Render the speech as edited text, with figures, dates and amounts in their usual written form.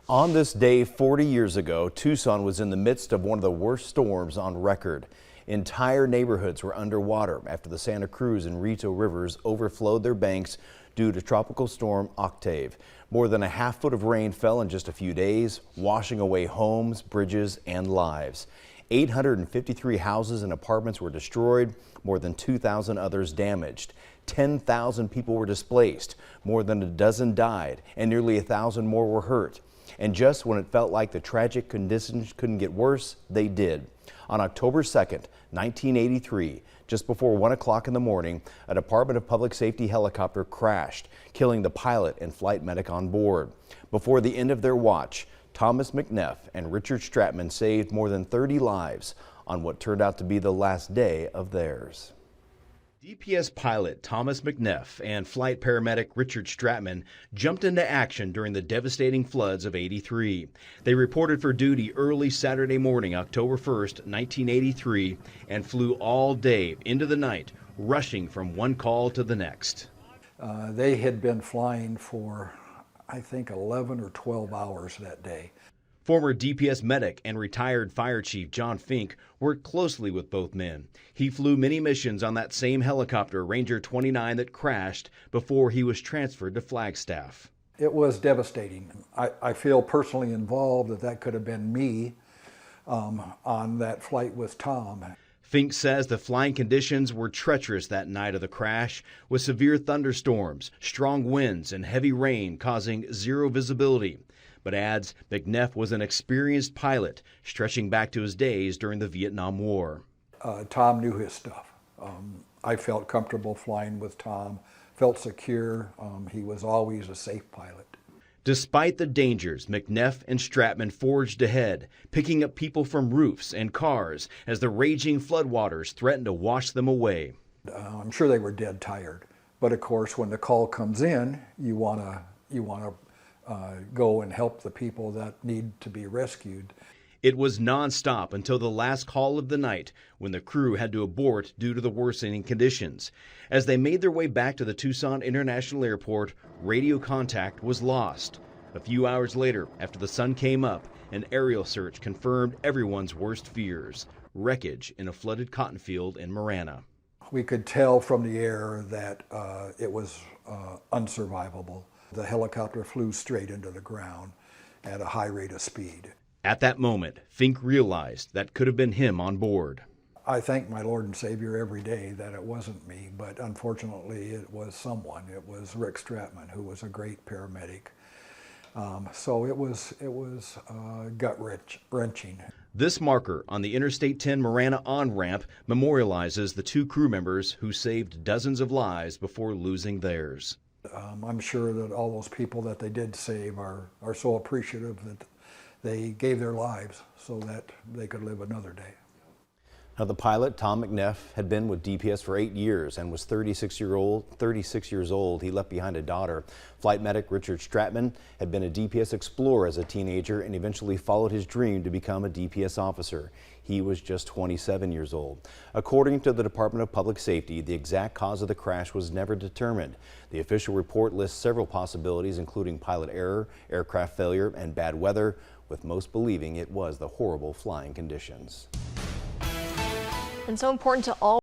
On this day 40 years ago, Tucson was in the midst of one of the worst storms on record. Entire neighborhoods were underwater after the Santa Cruz and Rito rivers overflowed their banks due to Tropical Storm Octave. More than a half foot of rain fell in just a few days, washing away homes, bridges, and lives. 853 houses and apartments were destroyed, more than 2,000 others damaged. 10,000 people were displaced, more than a dozen died, and nearly 1,000 more were hurt. And just when it felt like the tragic conditions couldn't get worse, they did. On October 2nd, 1983, just before 1 o'clock in the morning, a Department of Public Safety helicopter crashed, killing the pilot and flight medic on board. Before the end of their watch, Thomas McNeff and Richard Stratman saved more than 30 lives on what turned out to be the last day of theirs. DPS pilot Thomas McNeff and flight paramedic Richard Stratman jumped into action during the devastating floods of '83. They reported for duty early Saturday morning, October 1st, 1983, and flew all day into the night, rushing from one call to the next. They had been flying for, I think, 11 or 12 hours that day. Former DPS medic and retired fire chief John Fink worked closely with both men. He flew many missions on that same helicopter, Ranger 29, that crashed before he was transferred to Flagstaff. It was devastating. I feel personally involved that could have been me on that flight with Tom. Fink says the flying conditions were treacherous that night of the crash, with severe thunderstorms, strong winds, and heavy rain causing zero visibility. But adds McNeff was an experienced pilot, stretching back to his days during the Vietnam War. Tom knew his stuff. I felt comfortable flying with Tom, felt secure. He was always a safe pilot. Despite the dangers, McNeff and Stratman forged ahead, picking up people from roofs and cars as the raging floodwaters threatened to wash them away. I'm sure they were dead tired, but of course when the call comes in, you want to go and help the people that need to be rescued. It was nonstop until the last call of the night, when the crew had to abort due to the worsening conditions. As they made their way back to the Tucson International Airport, radio contact was lost. A few hours later, after the sun came up, an aerial search confirmed everyone's worst fears: wreckage in a flooded cotton field in Marana. We could tell from the air that it was unsurvivable. The helicopter flew straight into the ground at a high rate of speed. At that moment, Fink realized that could have been him on board. I thank my Lord and Savior every day that it wasn't me, but unfortunately it was someone. It was Rick Stratman, who was a great paramedic. So it was gut-wrenching. This marker on the Interstate 10 Marana on-ramp memorializes the two crew members who saved dozens of lives before losing theirs. I'm sure that all those people that they did save are so appreciative that they gave their lives so that they could live another day. Now, the pilot, Tom McNeff, had been with DPS for 8 years and was 36 years old. He left behind a daughter. Flight medic Richard Stratman had been a DPS explorer as a teenager and eventually followed his dream to become a DPS officer. He was just 27 years old. According to the Department of Public Safety, the exact cause of the crash was never determined. The official report lists several possibilities, including pilot error, aircraft failure, and bad weather, with most believing it was the horrible flying conditions. And so important to all